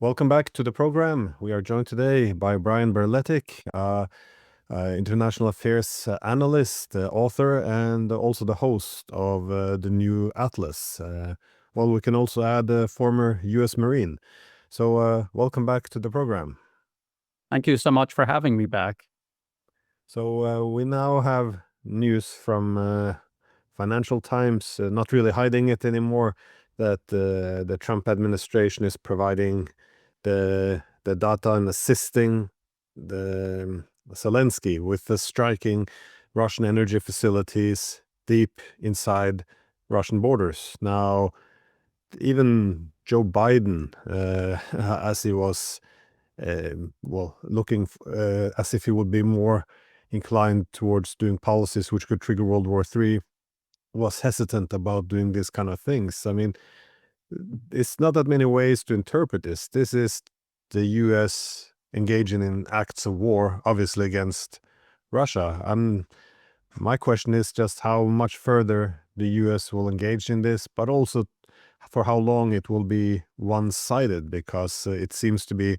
Welcome back to the program. We are joined today by Brian Berletic, international affairs analyst, author, and also the host of the new Atlas. Well, we can also add a former U.S. Marine. So welcome back to the program. Thank you so much for having me back. So we now have news from Financial Times, not really hiding it anymore, that the Trump administration is providing the data and assisting the Zelensky with the striking Russian energy facilities deep inside Russian borders. Now, even Joe Biden, as he was looking as if he would be more inclined towards doing policies which could trigger World War III, was hesitant about doing these kind of things. I mean, it's not that many ways to interpret this. This is the U.S. engaging in acts of war, obviously against Russia. My question is just how much further the U.S. will engage in this, but also for how long it will be one-sided, because it seems to be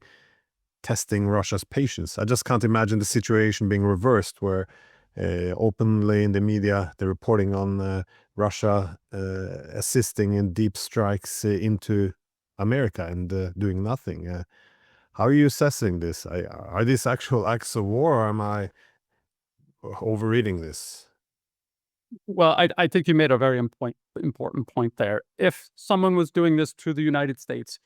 testing Russia's patience. I just can't imagine the situation being reversed, where openly in the media they're reporting on Russia assisting in deep strikes into America and doing nothing. How are you assessing this? Are these actual acts of war, or am I overreading this? Well, I think you made a very important point there. If someone was doing this to the United States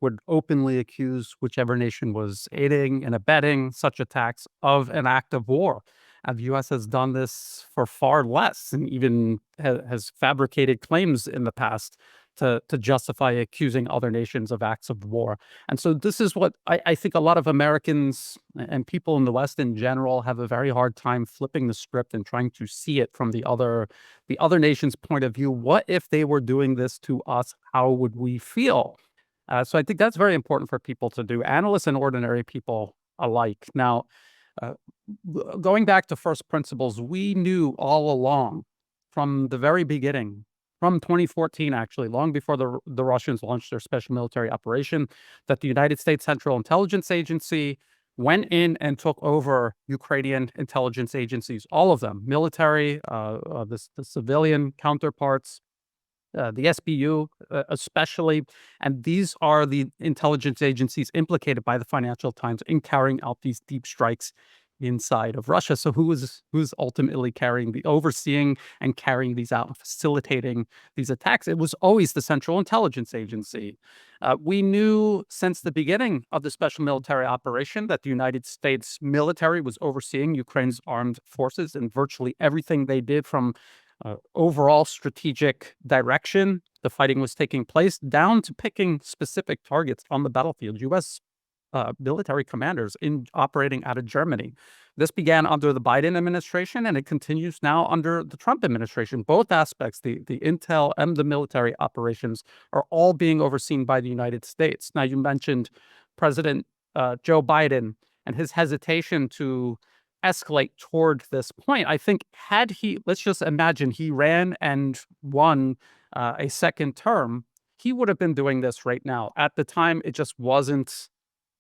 would openly accuse whichever nation was aiding and abetting such attacks of an act of war. And the U.S. has done this for far less, and even has fabricated claims in the past to justify accusing other nations of acts of war. And so this is what I think a lot of Americans and people in the West in general have a very hard time flipping the script and trying to see it from the other nation's point of view. What if they were doing this to us? How would we feel? So I think that's very important for people to do, analysts and ordinary people alike. Now, uh, going back to first principles, we knew all along from the very beginning, from 2014, actually, long before the Russians launched their special military operation, that the United States Central Intelligence Agency went in and took over Ukrainian intelligence agencies, all of them, military, the civilian counterparts, the SBU especially. And these are the intelligence agencies implicated by the Financial Times in carrying out these deep strikes inside of Russia. So who's ultimately overseeing and carrying these out, facilitating these attacks? It was always the Central Intelligence Agency. We knew since the beginning of the special military operation that the United States military was overseeing Ukraine's armed forces and virtually everything they did, from overall strategic direction the fighting was taking place, down to picking specific targets on the battlefield. U.S. Military commanders operating out of Germany. This began under the Biden administration, and it continues now under the Trump administration. Both aspects, the intel and the military operations, are all being overseen by the United States. Now, you mentioned President Joe Biden and his hesitation to escalate toward this point. I think let's just imagine he ran and won a second term, he would have been doing this right now. At the time, it just wasn't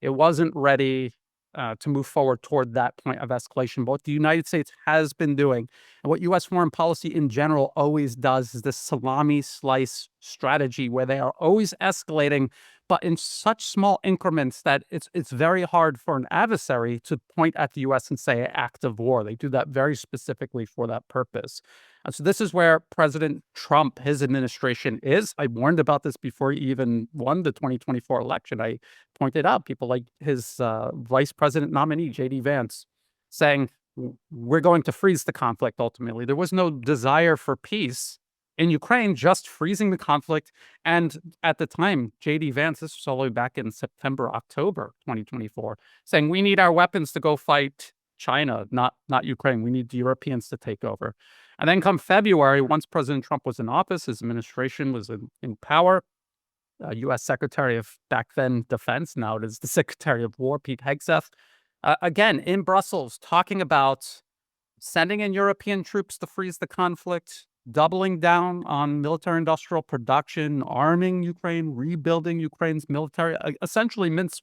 ready to move forward toward that point of escalation. But what the United States has been doing, and what U.S. foreign policy in general always does, is this salami slice strategy, where they are always escalating, but in such small increments that it's very hard for an adversary to point at the U.S. and say act of war. They do that very specifically for that purpose. And so this is where President Trump, his administration is. I warned about this before he even won the 2024 election. I pointed out people like his vice president nominee, J.D. Vance, saying, we're going to freeze the conflict ultimately. There was no desire for peace in Ukraine, just freezing the conflict. And at the time, J.D. Vance, this was all the way back in September, October 2024, saying we need our weapons to go fight China, not Ukraine. We need the Europeans to take over. And then come February, once President Trump was in office, his administration was in power, U.S. Secretary of back then Defense, now it is the Secretary of War, Pete Hegseth, again in Brussels, talking about sending in European troops to freeze the conflict, doubling down on military-industrial production, arming Ukraine, rebuilding Ukraine's military, essentially Minsk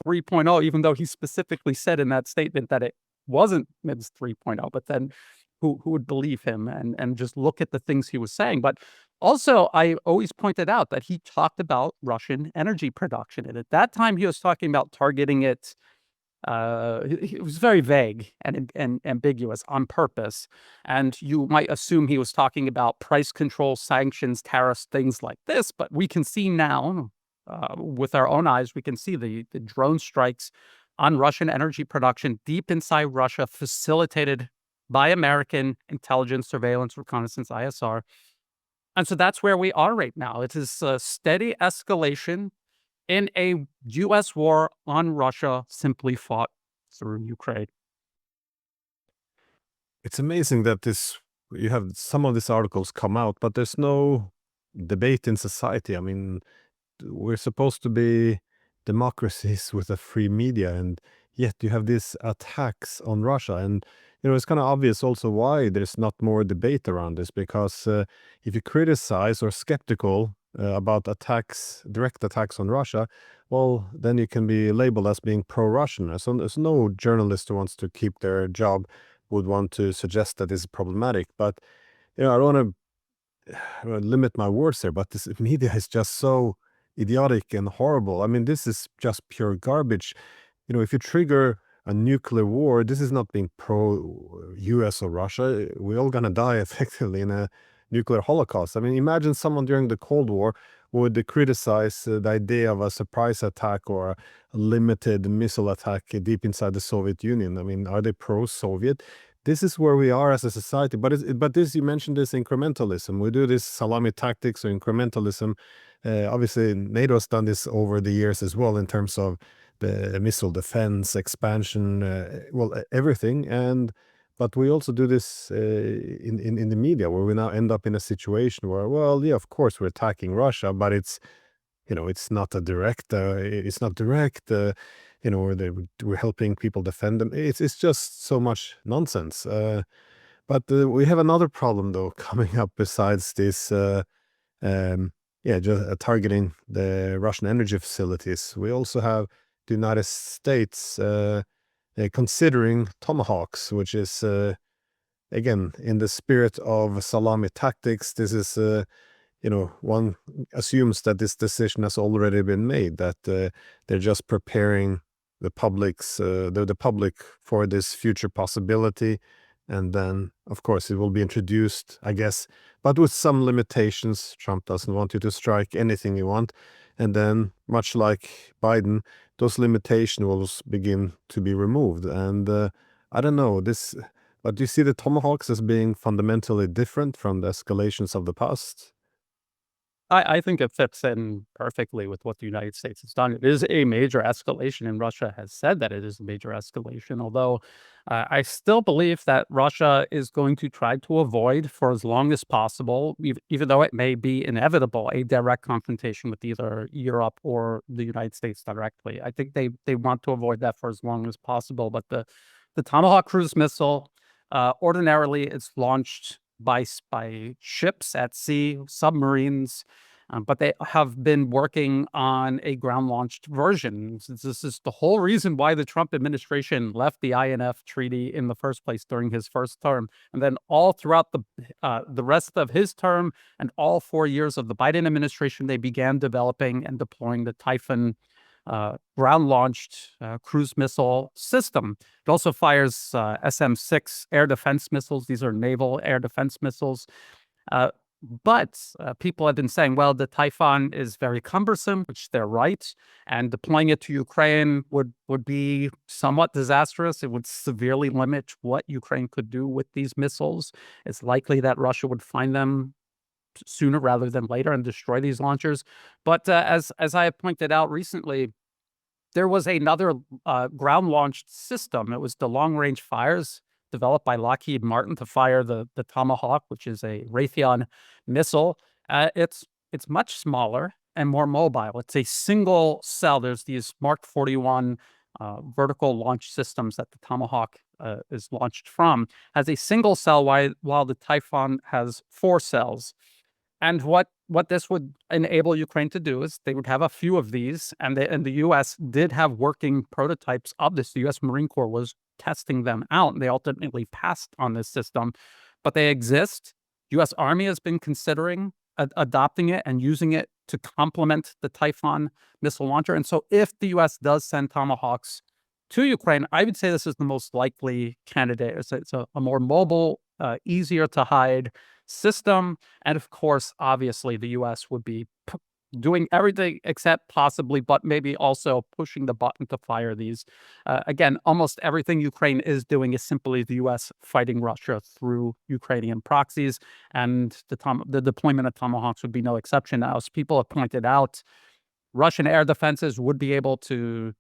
3.0, even though he specifically said in that statement that it wasn't Minsk 3.0, but then who would believe him and just look at the things he was saying? But also, I always pointed out that he talked about Russian energy production, and at that time, he was talking about targeting it. It was very vague and ambiguous on purpose, and you might assume he was talking about price control, sanctions, tariffs, things like this. But we can see now, with our own eyes, we can see the drone strikes on Russian energy production deep inside Russia, facilitated by American intelligence, surveillance, reconnaissance, ISR. And so that's where we are right now. It is a steady escalation in a U.S. war on Russia, simply fought through Ukraine. It's amazing that you have some of these articles come out, but there's no debate in society. I mean, we're supposed to be democracies with a free media, and yet you have these attacks on Russia. And it's kind of obvious also why there's not more debate around this, because if you criticize or skeptical about direct attacks on Russia, well, then you can be labeled as being pro-Russian. So there's no journalist who wants to keep their job would want to suggest that this is problematic. But I don't want to limit my words there, but this media is just so idiotic and horrible. I mean, this is just pure garbage. If you trigger a nuclear war, this is not being pro-US or Russia. We're all gonna die effectively in a nuclear holocaust. I mean, imagine someone during the Cold War would criticize the idea of a surprise attack or a limited missile attack deep inside the Soviet Union. I mean, are they pro-Soviet? This is where we are as a society. But this, you mentioned this incrementalism. We do this salami tactics or incrementalism. Obviously, NATO has done this over the years as well in terms of the missile defense, expansion, everything. But we also do this in the media, where we now end up in a situation where, well, yeah, of course we're attacking Russia, but it's not direct. Or we're helping people defend them. It's just so much nonsense. But we have another problem though coming up besides this. Just targeting the Russian energy facilities. We also have the United States considering tomahawks, which is again in the spirit of salami tactics. This is one assumes that this decision has already been made, that they're just preparing the public for this future possibility. And then, of course, it will be introduced, I guess, but with some limitations. Trump doesn't want you to strike anything you want. And then, much like Biden, those limitations will begin to be removed. And I don't know, but do you see the tomahawks as being fundamentally different from the escalations of the past? I think it fits in perfectly with what the United States has done. It is a major escalation, and Russia has said that it is a major escalation, although I still believe that Russia is going to try to avoid, for as long as possible, even though it may be inevitable, a direct confrontation with either Europe or the United States directly. I think they want to avoid that for as long as possible. But the Tomahawk cruise missile, ordinarily, it's launched by ships at sea, submarines, but they have been working on a ground-launched version. This is the whole reason why the Trump administration left the INF treaty in the first place during his first term. And then all throughout the rest of his term and all 4 years of the Biden administration, they began developing and deploying the Typhoon ground-launched cruise missile system. It also fires SM-6 air defense missiles. These are naval air defense missiles. But people have been saying, well, the Typhoon is very cumbersome, which they're right, and deploying it to Ukraine would be somewhat disastrous. It would severely limit what Ukraine could do with these missiles. It's likely that Russia would find them sooner rather than later and destroy these launchers. But as I have pointed out recently, there was another ground-launched system. It was the long-range fires developed by Lockheed Martin to fire the Tomahawk, which is a Raytheon missile. It's much smaller and more mobile. It's a single cell. There's these Mark 41 vertical launch systems that the Tomahawk is launched from, has a single cell, while the Typhon has 4 cells. And what this would enable Ukraine to do is they would have a few of these, and the U.S. did have working prototypes of this. The U.S. Marine Corps was testing them out, and they ultimately passed on this system, but they exist. U.S. Army has been considering adopting it and using it to complement the Typhon missile launcher. And so, if the U.S. does send Tomahawks to Ukraine, I would say this is the most likely candidate. It's a more mobile, easier to hide system. And of course, obviously, the U.S. would be doing everything except possibly, but maybe also pushing the button to fire these. Again, almost everything Ukraine is doing is simply the U.S. fighting Russia through Ukrainian proxies, and the deployment of Tomahawks would be no exception. Now, as people have pointed out, Russian air defenses would be able to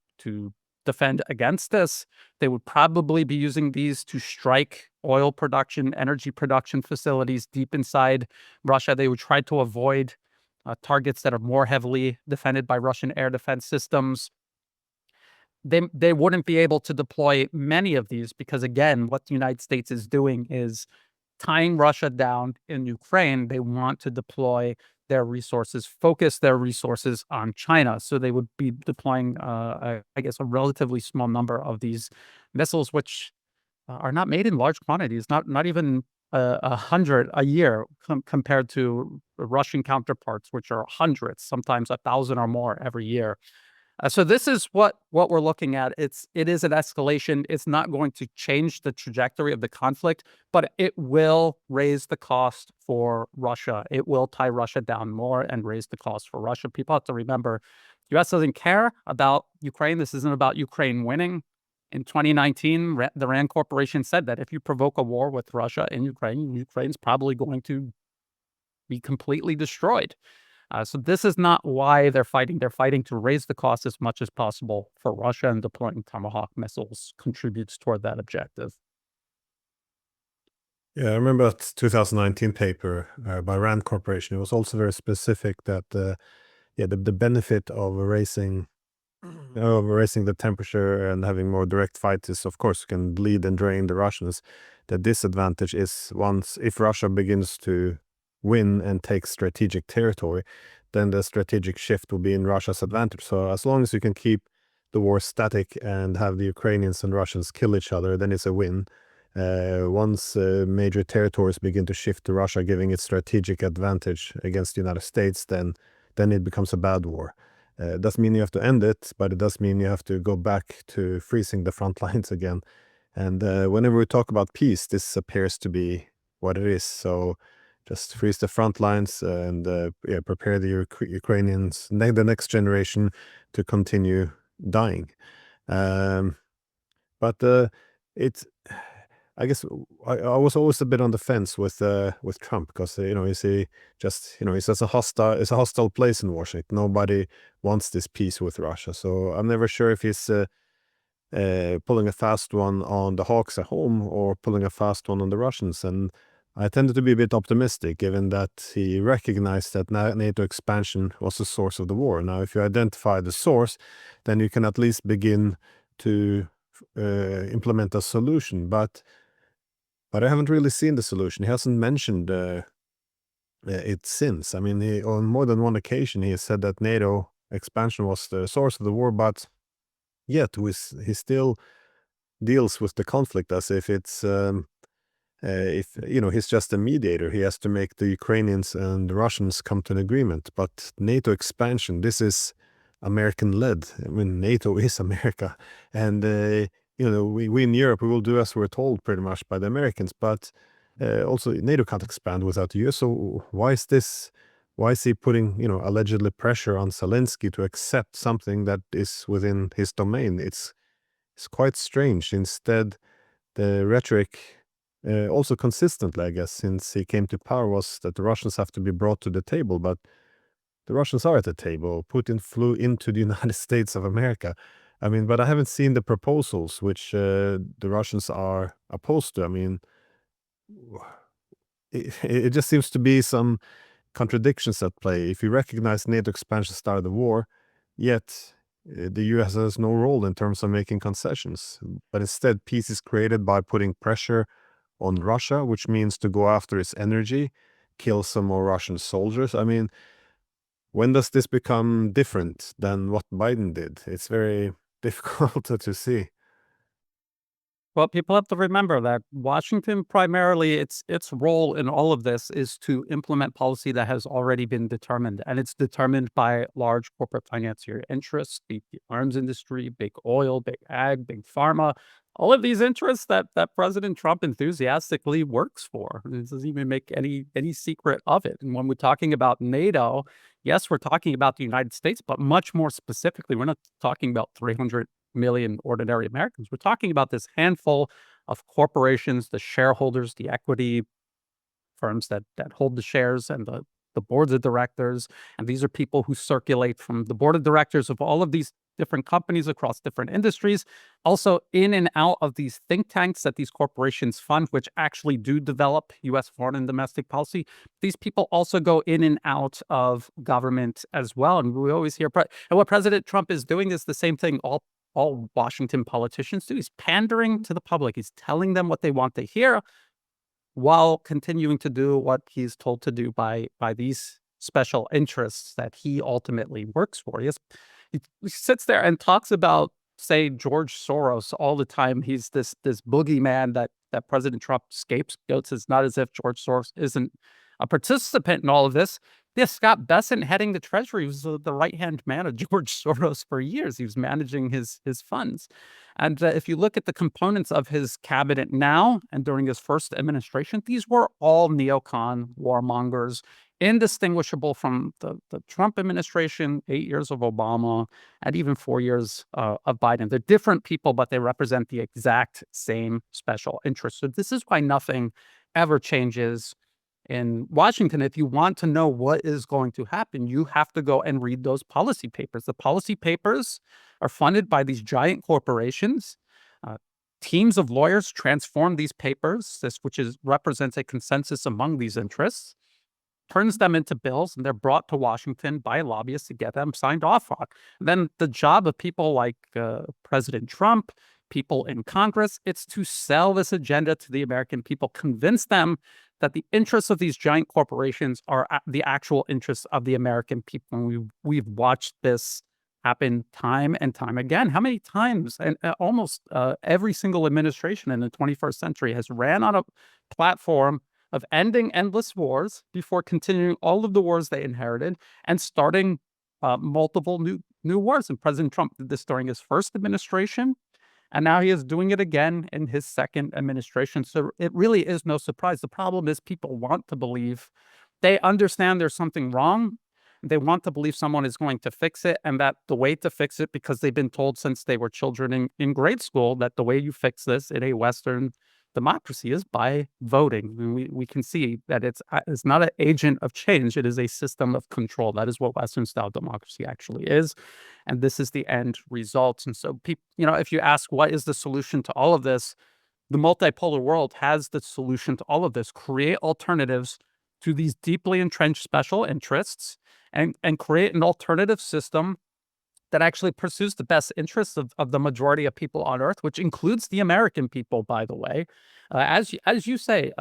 defend against this. They would probably be using these to strike oil production, energy production facilities deep inside Russia. They would try to avoid targets that are more heavily defended by Russian air defense systems. They wouldn't be able to deploy many of these because, again, what the United States is doing is tying Russia down in Ukraine. They want to deploy their resources, focus their resources on China. So they would be deploying, I guess, a relatively small number of these missiles, which are not made in large quantities, not even 100 a year compared to Russian counterparts, which are hundreds, sometimes 1,000 or more every year. So this is what we're looking at. It is an escalation. It's not going to change the trajectory of the conflict, but it will raise the cost for Russia. It will tie Russia down more and raise the cost for Russia. People have to remember, the U.S. doesn't care about Ukraine. This isn't about Ukraine winning. In 2019, the RAND Corporation said that if you provoke a war with Russia in Ukraine, Ukraine's probably going to be completely destroyed. So this is not why they're fighting. They're fighting to raise the cost as much as possible for Russia, and deploying Tomahawk missiles contributes toward that objective. Yeah, I remember that 2019 paper by RAND Corporation. It was also very specific that the benefit of raising the temperature and having more direct fights is, of course, you can bleed and drain the Russians. The disadvantage is if Russia begins to win and take strategic territory, then the strategic shift will be in Russia's advantage. So as long as you can keep the war static and have the Ukrainians and Russians kill each other, then it's a win. Once major territories begin to shift to Russia, giving it strategic advantage against the United States, then it becomes a bad war. It doesn't mean you have to end it, but it does mean you have to go back to freezing the front lines again. And whenever we talk about peace, this appears to be what it is. So just freeze the front lines and prepare the Ukrainians, the next generation, to continue dying. But it's, I guess, I was always a bit on the fence with Trump because he's a hostile place in Washington. Nobody wants this peace with Russia, so I'm never sure if he's pulling a fast one on the Hawks at home or pulling a fast one on the Russians. And I tended to be a bit optimistic, given that he recognized that NATO expansion was the source of the war. Now, if you identify the source, then you can at least begin to implement a solution. But I haven't really seen the solution. He hasn't mentioned it since. I mean, on more than one occasion, he has said that NATO expansion was the source of the war, but yet he still deals with the conflict as if it's he's just a mediator. He has to make the Ukrainians and the Russians come to an agreement. But NATO expansion, this is American-led. I mean, NATO is America, and we in Europe, we will do as we're told pretty much by the Americans. But also, NATO can't expand without the US. So why is this? Why is he putting allegedly pressure on Zelensky to accept something that is within his domain? It's quite strange. Instead, the rhetoric, also consistently, I guess, since he came to power, was that the Russians have to be brought to the table. But the Russians are at the table. Putin flew into the United States of America. I mean, but I haven't seen the proposals which the Russians are opposed to. I mean, it just seems to be some contradictions at play. If you recognize NATO expansion started the war, yet the US has no role in terms of making concessions, but instead peace is created by putting pressure on Russia, which means to go after its energy, kill some more Russian soldiers. I mean, when does this become different than what Biden did? It's very difficult to see. Well, people have to remember that Washington primarily its role in all of this is to implement policy that has already been determined, and it's determined by large corporate financier interests, the arms industry, big oil, big ag, big pharma, all of these interests that President Trump enthusiastically works for. He doesn't even make any secret of it. And when we're talking about NATO, yes, we're talking about the United States, but much more specifically, we're not talking about 300 million ordinary Americans. We're talking about this handful of corporations, the shareholders, the equity firms that hold the shares, and the boards of directors. And these are people who circulate from the board of directors of all of these different companies across different industries, also in and out of these think tanks that these corporations fund, which actually do develop U.S. foreign and domestic policy. These people also go in and out of government as well. And we always hear, and what President Trump is doing is the same thing all Washington politicians do. He's pandering to the public. He's telling them what they want to hear while continuing to do what he's told to do by these special interests that he ultimately works for. He sits there and talks about, say, George Soros all the time. He's this boogeyman that President Trump scapegoats. It's not as if George Soros isn't a participant in all of this. Yes, Scott Bessent heading the Treasury was the right-hand man of George Soros for years. He was managing his funds. And if you look at the components of his cabinet now and during his first administration, these were all neocon warmongers, indistinguishable from the Trump administration, 8 years of Obama, and even 4 years of Biden. They're different people, but they represent the exact same special interests. So this is why nothing ever changes in Washington. If you want to know what is going to happen, you have to go and read those policy papers. The policy papers are funded by these giant corporations. Teams of lawyers transform these papers, which represents a consensus among these interests, turns them into bills, and they're brought to Washington by lobbyists to get them signed off on. Then the job of people like President Trump, people in Congress, it's to sell this agenda to the American people, convince them that the interests of these giant corporations are the actual interests of the American people. And we've watched this happen time and time again. How many times? And almost every single administration in the 21st century has ran on a platform of ending endless wars before continuing all of the wars they inherited and starting multiple new wars. And President Trump did this during his first administration, and now he is doing it again in his second administration. So it really is no surprise. The problem is people want to believe, they understand there's something wrong. They want to believe someone is going to fix it, and that the way to fix it, because they've been told since they were children in grade school, that the way you fix this in a Western democracy is by voting. I mean, we can see that it's not an agent of change. It is a system of control. That is what Western style democracy actually is. And this is the end result. And so people, if you ask what is the solution to all of this, the multipolar world has the solution to all of this. Create alternatives to these deeply entrenched special interests, and create an alternative system that actually pursues the best interests of the majority of people on Earth, which includes the American people, by the way. As you say,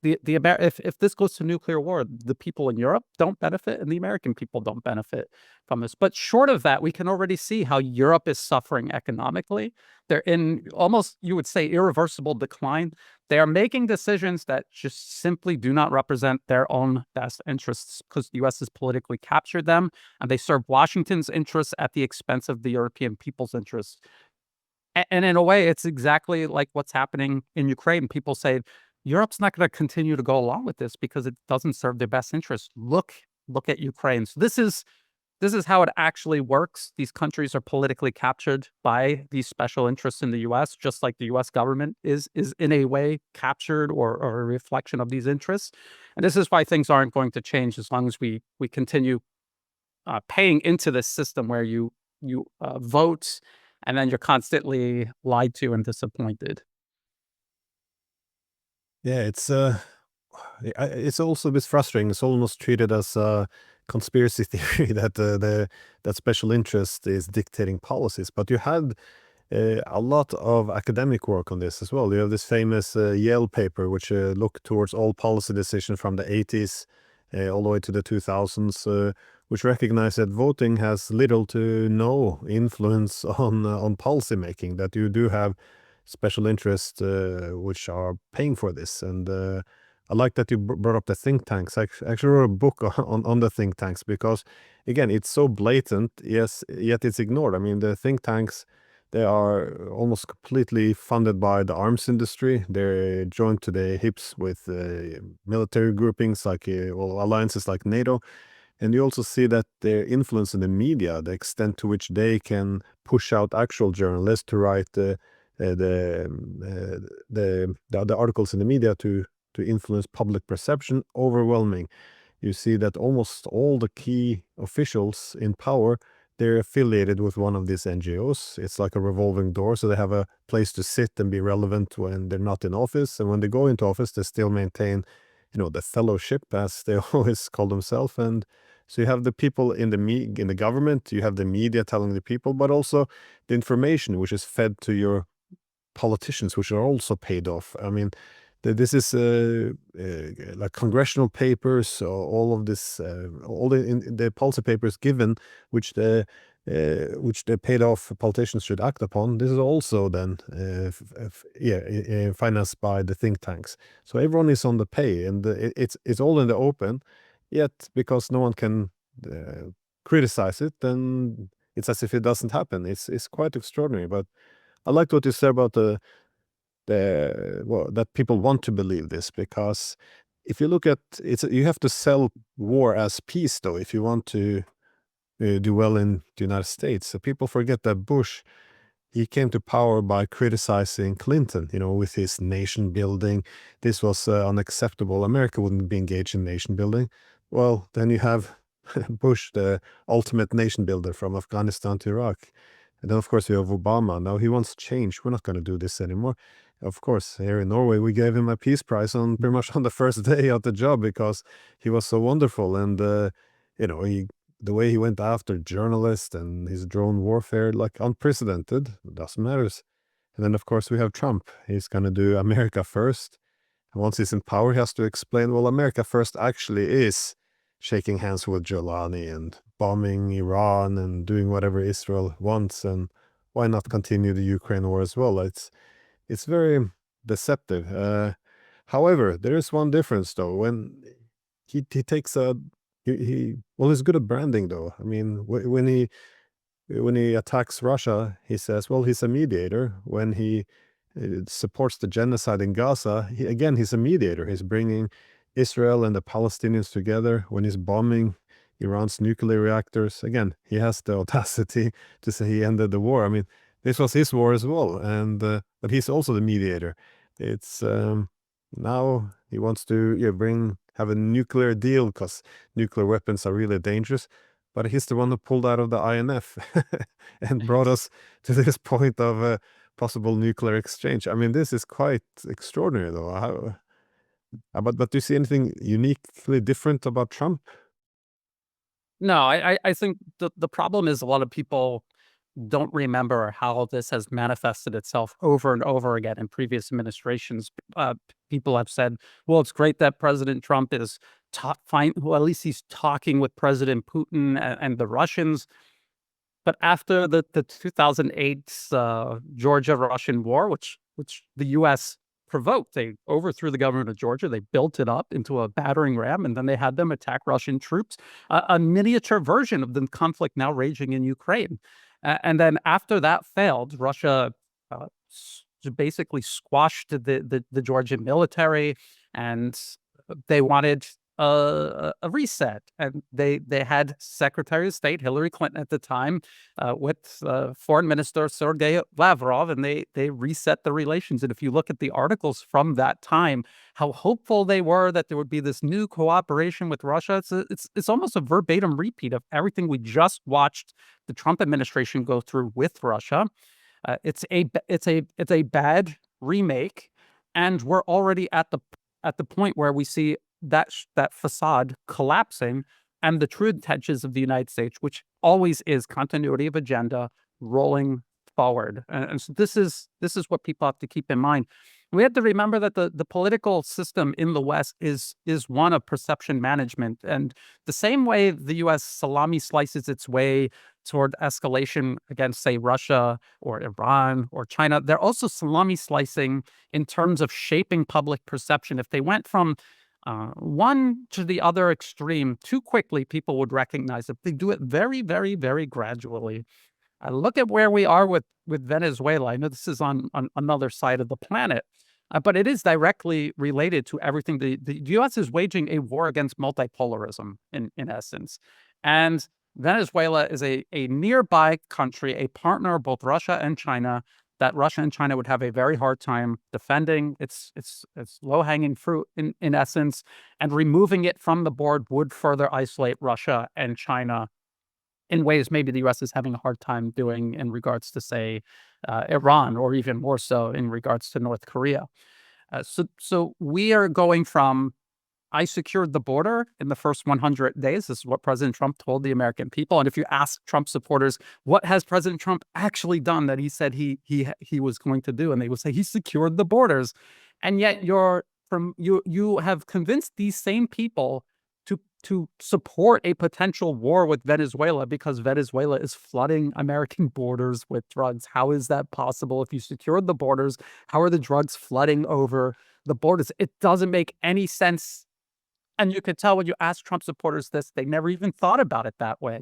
if this goes to nuclear war, the people in Europe don't benefit, and the American people don't benefit from this. But short of that, we can already see how Europe is suffering economically. They're in almost, you would say, irreversible decline. They are making decisions that just simply do not represent their own best interests, because the U.S. has politically captured them, and they serve Washington's interests at the expense of the European people's interests. And in a way, it's exactly like what's happening in Ukraine. People say, Europe's not going to continue to go along with this because it doesn't serve their best interest. Look at Ukraine. So this is how it actually works. These countries are politically captured by these special interests in the U.S., just like the U.S. government is in a way captured or a reflection of these interests. And this is why things aren't going to change as long as we continue paying into this system where you vote and then you're constantly lied to and disappointed. Yeah, it's also a bit frustrating. It's almost treated as a conspiracy theory that that special interest is dictating policies. But you had a lot of academic work on this as well. You have this famous Yale paper, which looked towards all policy decisions from the 80s all the way to the 2000s, which recognize that voting has little to no influence on policy making, that you do have special interests which are paying for this. And I like that you brought up the think tanks. I actually wrote a book on the think tanks because, again, it's so blatant, yes, yet it's ignored. I mean, the think tanks, they are almost completely funded by the arms industry. They're joined to the hips with military groupings like, well, alliances like NATO. And you also see that their influence in the media, the extent to which they can push out actual journalists to write the articles in the media to influence public perception, overwhelming. You see that almost all the key officials in power, they're affiliated with one of these NGOs. It's like a revolving door, so they have a place to sit and be relevant when they're not in office. And when they go into office, they still maintain, the fellowship, as they always call themselves. And so you have the people in the government, you have the media telling the people, but also the information which is fed to your politicians, which are also paid off. I mean, this is like congressional papers, all of this, all the policy papers given, which the paid off politicians should act upon. This is also then financed by the think tanks. So everyone is on the pay, and it's all in the open. Yet because no one can criticize it, then it's as if it doesn't happen. It's quite extraordinary. But I liked what you said about that people want to believe this, because if you look at it, you have to sell war as peace, though, if you want to do well in the United States. So people forget that Bush, he came to power by criticizing Clinton, with his nation building. This was unacceptable. America wouldn't be engaged in nation building. Well, then you have Bush, the ultimate nation builder, from Afghanistan to Iraq. And then, of course, you have Obama. Now he wants change. We're not going to do this anymore. Of course, here in Norway, we gave him a peace prize on pretty much on the first day of the job because he was so wonderful. And, the way he went after journalists and his drone warfare, like unprecedented, doesn't matter. And then, of course, we have Trump. He's going to do America first. And once he's in power, he has to explain, well, America first actually is shaking hands with Jolani and bombing Iran and doing whatever Israel wants. And why not continue the Ukraine war as well? It's very deceptive. However, there is one difference, though. When he takes he's good at branding, though. I mean, when he attacks Russia, he says, well, he's a mediator. When he supports the genocide in Gaza, he's a mediator. He's bringing Israel and the Palestinians together. When he's bombing Iran's nuclear reactors, again, he has the audacity to say he ended the war. I mean, this was his war as well, and but he's also the mediator. It's now he wants to have a nuclear deal because nuclear weapons are really dangerous. But he's the one who pulled out of the INF and brought us to this point of possible nuclear exchange. I mean, this is quite extraordinary, though. But do you see anything uniquely different about Trump? No, I think the problem is a lot of people don't remember how this has manifested itself over and over again in previous administrations. People have said, well, it's great that President Trump is fine. Well, at least he's talking with President Putin and the Russians. But after the 2008 Georgia-Russian war, which the U.S. provoked, they overthrew the government of Georgia. They built it up into a battering ram, and then they had them attack Russian troops, a miniature version of the conflict now raging in Ukraine. And then after that failed, Russia basically squashed the Georgian military, and they wanted a reset. And they had Secretary of State Hillary Clinton at the time with Foreign Minister Sergei Lavrov, and they reset the relations. And if you look at the articles from that time, how hopeful they were that there would be this new cooperation with Russia, it's almost a verbatim repeat of everything we just watched the Trump administration go through with Russia. It's a bad remake, and we're already at the point where we see that facade collapsing, and the true intentions of the United States, which always is continuity of agenda rolling forward. And so this is what people have to keep in mind. We have to remember that the political system in the West is one of perception management. And the same way the US salami slices its way toward escalation against, say, Russia or Iran or China, they're also salami slicing in terms of shaping public perception. If they went from one to the other extreme too quickly, people would recognize it. They do it very, very, very gradually. Look at where we are with Venezuela. I know this is on another side of the planet, but it is directly related to everything. The U.S. is waging a war against multipolarism in essence. And Venezuela is a nearby country, a partner of both Russia and China, that Russia and China would have a very hard time defending. It's low-hanging fruit in essence, and removing it from the board would further isolate Russia and China in ways maybe the US is having a hard time doing in regards to, say, Iran, or even more so in regards to North Korea. So we are going from, I secured the border in the first 100 days. This is what President Trump told the American people. And if you ask Trump supporters, what has President Trump actually done that he said he was going to do? And they would say he secured the borders. And yet you have convinced these same people to support a potential war with Venezuela because Venezuela is flooding American borders with drugs. How is that possible? If you secured the borders, how are the drugs flooding over the borders? It doesn't make any sense. And you could tell when you ask Trump supporters this, they never even thought about it that way.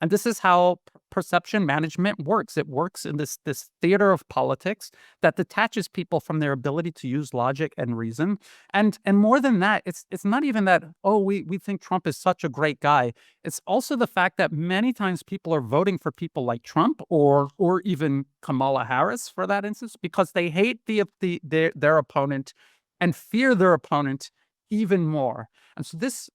And this is how perception management works. It works in this theater of politics that detaches people from their ability to use logic and reason. And more than that, it's not even that, oh, we think Trump is such a great guy. It's also the fact that many times people are voting for people like Trump or even Kamala Harris, for that instance, because they hate their opponent and fear their opponent even more. And so this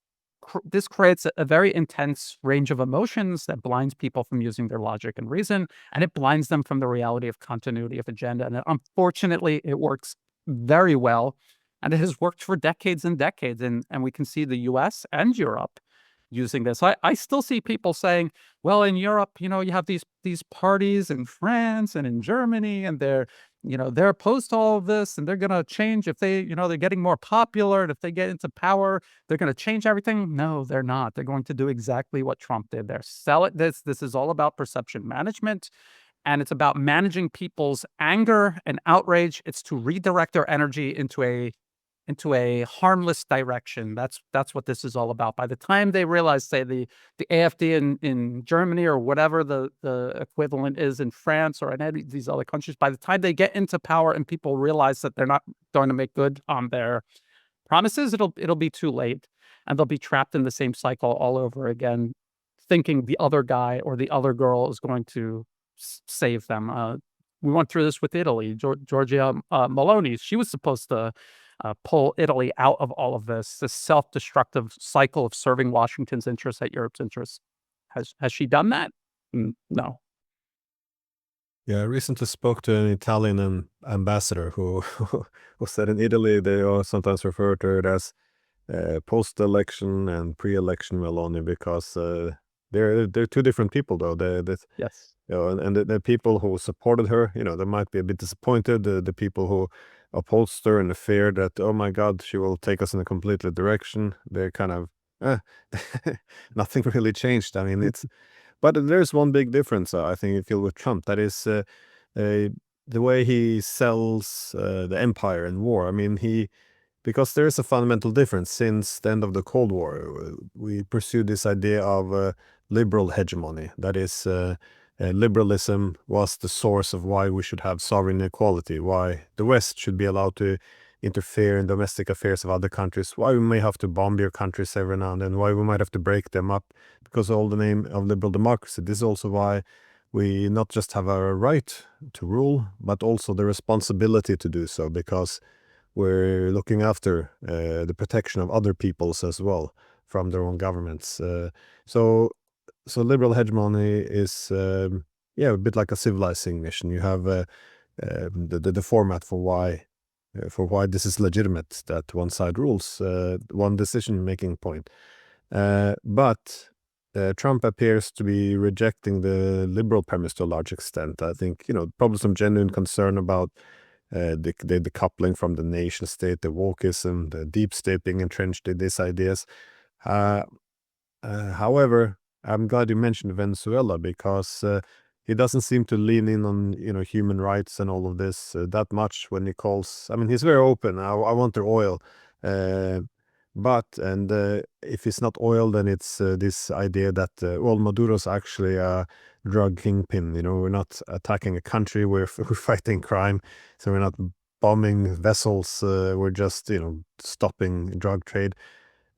creates a very intense range of emotions that blinds people from using their logic and reason, and it blinds them from the reality of continuity of agenda. And unfortunately, it works very well, and it has worked for decades and decades. And we can see the US and Europe using this. I still see people saying, well, in Europe, you have these parties in France and in Germany, and they're opposed to all of this, and they're going to change if they're getting more popular, and if they get into power, they're going to change everything. No, they're not. They're going to do exactly what Trump did. They're sell it. This is all about perception management, and it's about managing people's anger and outrage. It's to redirect their energy into a harmless direction. That's what this is all about. By the time they realize, say, the AfD in Germany, or whatever the equivalent is in France or in any of these other countries, by the time they get into power and people realize that they're not going to make good on their promises, it'll be too late, and they'll be trapped in the same cycle all over again, thinking the other guy or the other girl is going to save them. We went through this with Italy. Giorgia Meloni, she was supposed to pull Italy out of all of this self-destructive cycle of serving Washington's interests at Europe's interests. Has she done that? No. Yeah, I recently spoke to an Italian ambassador who said in Italy they sometimes refer to it as post-election and pre-election Meloni, because they're two different people, though. Yes. And the people who supported her, they might be a bit disappointed. The people who opposed her and feared that, oh my God, she will take us in a completely direction, they're kind of, nothing really changed. I mean, but there's one big difference, I think, you feel with Trump. That is the way he sells the empire and war. I mean, because there is a fundamental difference. Since the end of the Cold War, we pursued this idea of liberal hegemony. That is, liberalism was the source of why we should have sovereign equality, why the West should be allowed to interfere in domestic affairs of other countries, why we may have to bomb your countries every now and then, why we might have to break them up because of all the name of liberal democracy. This is also why we not just have a right to rule, but also the responsibility to do so, because we're looking after the protection of other peoples as well from their own governments. So liberal hegemony is a bit like a civilizing mission. You have the format for why this is legitimate, that one side rules, one decision-making point. But Trump appears to be rejecting the liberal premise to a large extent. I think, probably some genuine concern about the decoupling from the nation state, the wokeism, the deep state being entrenched in these ideas. However, I'm glad you mentioned Venezuela, because he doesn't seem to lean in on human rights and all of this that much when he calls. I mean, he's very open. I want their oil, but if it's not oil, then it's this idea that Maduro's actually a drug kingpin. We're not attacking a country. We're fighting crime, so we're not bombing vessels. We're just stopping drug trade.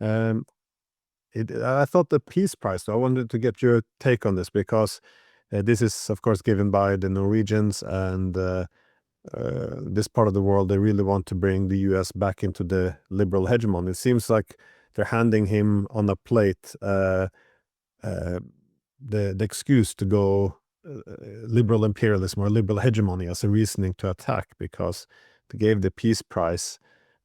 I thought the Peace Prize, though, I wanted to get your take on this, because this is, of course, given by the Norwegians, and this part of the world, they really want to bring the US back into the liberal hegemon. It seems like they're handing him on a plate the excuse to go liberal imperialism or liberal hegemony as a reasoning to attack, because they gave the Peace Prize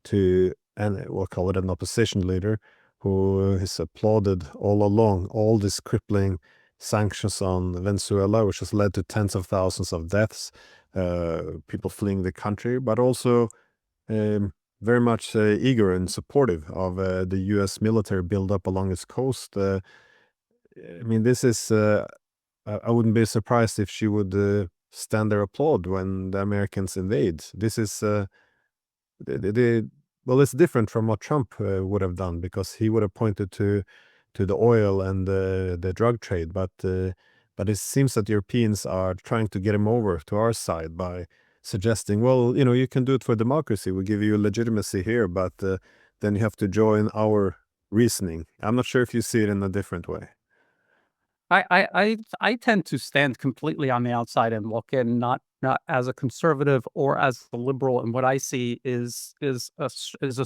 to, and we'll call it an opposition leader, who has applauded all along all these crippling sanctions on Venezuela, which has led to tens of thousands of deaths, people fleeing the country, but also very much eager and supportive of the US military buildup along its coast. I mean, this is, I wouldn't be surprised if she would stand there applaud when the Americans invade. This is, well, it's different from what Trump would have done, because he would have pointed to the oil and the drug trade. But it seems that Europeans are trying to get him over to our side by suggesting, well, you can do it for democracy. We give you legitimacy here, but then you have to join our reasoning. I'm not sure if you see it in a different way. I tend to stand completely on the outside and look in, not as a conservative or as a liberal. And what I see is a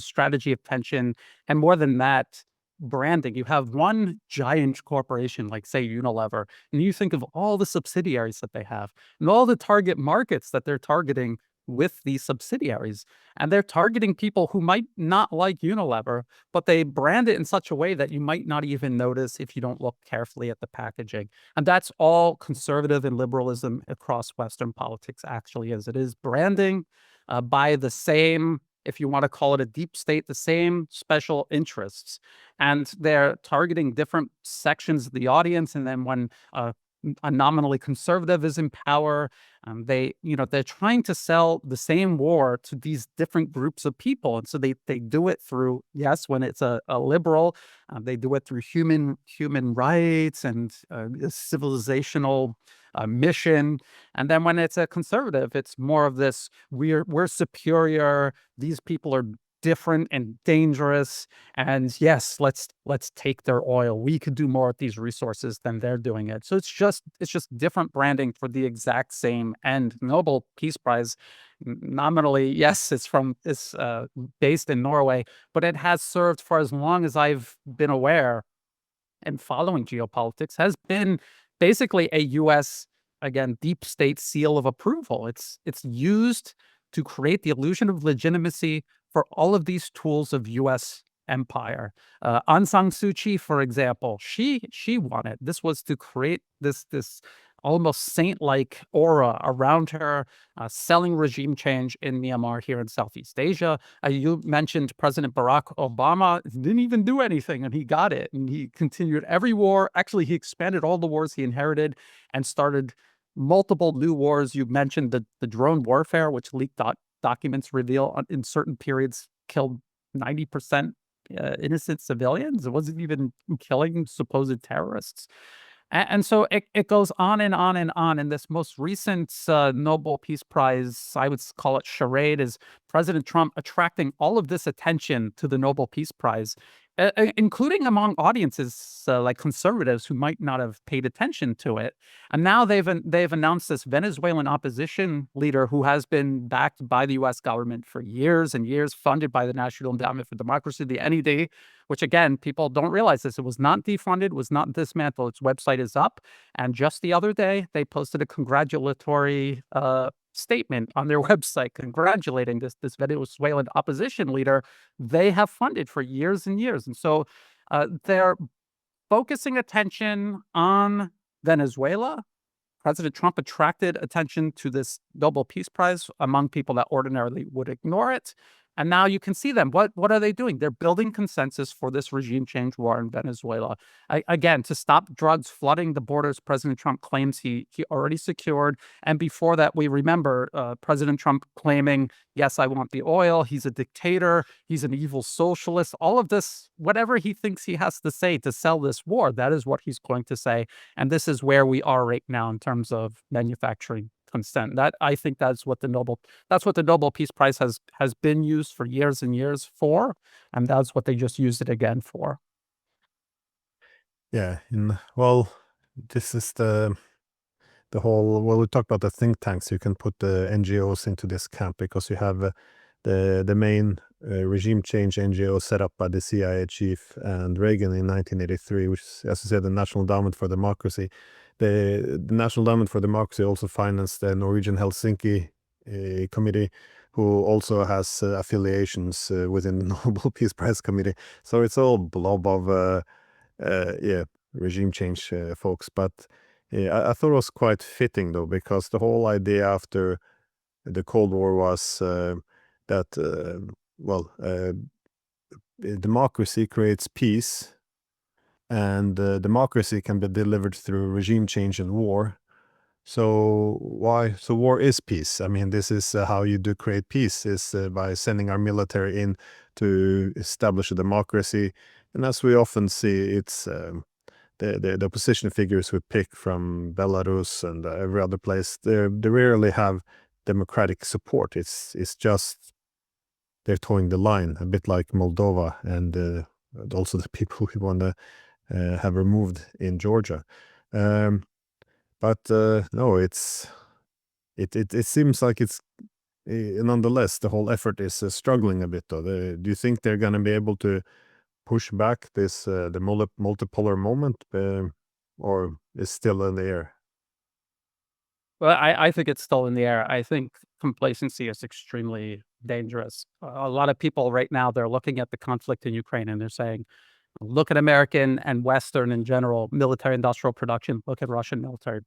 strategy of tension, and more than that, branding. You have one giant corporation like, say, Unilever, and you think of all the subsidiaries that they have and all the target markets that they're targeting with these subsidiaries. And they're targeting people who might not like Unilever, but they brand it in such a way that you might not even notice if you don't look carefully at the packaging. And that's all conservative and liberalism across Western politics actually is. It is branding by the same, if you want to call it a deep state, the same special interests. And they're targeting different sections of the audience. And then when a nominally conservative is in power, they're trying to sell the same war to these different groups of people. And so they do it through, yes, when it's a liberal, they do it through human rights and a civilizational mission. And then when it's a conservative, it's more of this, we're superior, these people are different and dangerous, and yes, let's take their oil. We could do more with these resources than they're doing it. So it's just different branding for the exact same end. Nobel Peace Prize, nominally, yes, it's based in Norway, but it has served, for as long as I've been aware and following geopolitics, has been basically a US, again, deep state seal of approval. It's used to create the illusion of legitimacy for all of these tools of US empire. Aung San Suu Kyi, for example, she won it. This was to create this almost saint-like aura around her, selling regime change in Myanmar, here in Southeast Asia. You mentioned President Barack Obama didn't even do anything, and he got it. And he continued every war. Actually, he expanded all the wars he inherited and started multiple new wars. You mentioned the drone warfare, which leaked documents reveal in certain periods killed 90% innocent civilians. It wasn't even killing supposed terrorists. And so it goes on and on and on. And this most recent Nobel Peace Prize, I would call it charade, is President Trump attracting all of this attention to the Nobel Peace Prize, including among audiences like conservatives who might not have paid attention to it. And now they've announced this Venezuelan opposition leader who has been backed by the U.S. government for years and years, funded by the National Endowment for Democracy, the NED, which, again, people don't realize this. It was not defunded, was not dismantled. Its website is up. And just the other day, they posted a congratulatory statement on their website congratulating this Venezuelan opposition leader they have funded for years and years. And so They're focusing attention on Venezuela. President Trump attracted attention to this Nobel Peace Prize among people that ordinarily would ignore it. And now you can see them. What are they doing? They're building consensus for this regime change war in Venezuela. Again, to stop drugs flooding the borders, President Trump claims he already secured. And before that, we remember President Trump claiming, yes, I want the oil. He's a dictator. He's an evil socialist. All of this, whatever he thinks he has to say to sell this war, that is what he's going to say. And this is where we are right now in terms of manufacturing consent. That I think that's what the Nobel Peace Prize has been used for years and years for, and that's what they just used it again for. Yeah, well, this is the whole. Well, we talked about the think tanks. You can put the NGOs into this camp because you have the main regime change NGO set up by the CIA chief and Reagan in 1983, which is, as I said, the National Endowment for Democracy. The National Endowment for Democracy also financed the Norwegian Helsinki Committee, who also has affiliations within the Nobel Peace Prize Committee. So it's all blob of regime change folks. But I thought it was quite fitting, though, because the whole idea after the Cold War was that democracy creates peace, and democracy can be delivered through regime change and war. So war is peace. I mean, this is how you do create peace, is by sending our military in to establish a democracy. And as we often see, it's the opposition figures we pick from Belarus and every other place, they rarely have democratic support. It's just they're towing the line, a bit like Moldova and also the people we want to have removed in Georgia. But no, it seems like it's nonetheless the whole effort is struggling a bit. Though, do you think they're going to be able to push back this the multipolar moment, or is still in the air? Well, I think it's still in the air. I think complacency is extremely dangerous. A lot of people right now, they're looking at the conflict in Ukraine and they're saying, look at American and Western in general military industrial production. Look at Russian military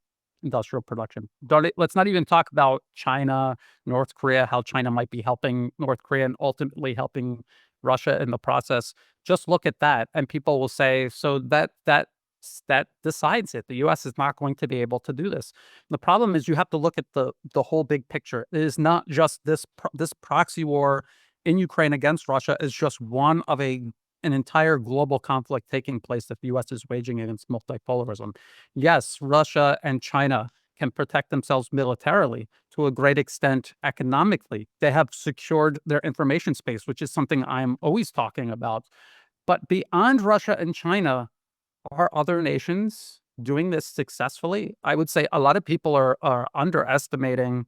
industrial production. Let's not even talk about China, North Korea, how China might be helping North Korea and ultimately helping Russia in the process. Just look at that, and people will say, so that decides it. The U.S. is not going to be able to do this. The problem is you have to look at the whole big picture. It is not just this proxy war in Ukraine against Russia is just one of an entire global conflict taking place that the U.S. is waging against multipolarism. Yes, Russia and China can protect themselves militarily, to a great extent economically. They have secured their information space, which is something I'm always talking about. But beyond Russia and China, are other nations doing this successfully? I would say a lot of people are underestimating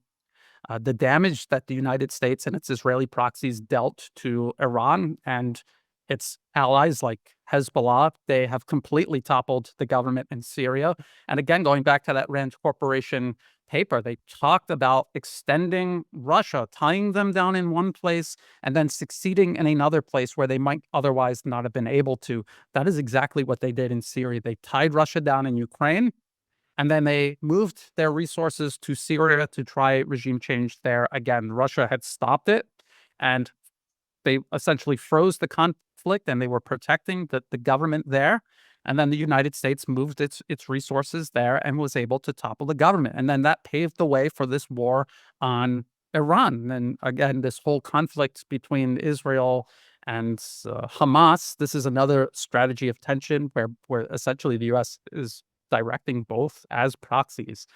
the damage that the United States and its Israeli proxies dealt to Iran and its allies like Hezbollah. They have completely toppled the government in Syria. And again, going back to that Rand Corporation paper, they talked about extending Russia, tying them down in one place and then succeeding in another place where they might otherwise not have been able to. That is exactly what they did in Syria. They tied Russia down in Ukraine, and then they moved their resources to Syria to try regime change there. Again, Russia had stopped it, and they essentially froze the conflict, and they were protecting the government there. And then the United States moved its resources there and was able to topple the government. And then that paved the way for this war on Iran. And again, this whole conflict between Israel and Hamas, this is another strategy of tension where essentially the U.S. is directing both as proxies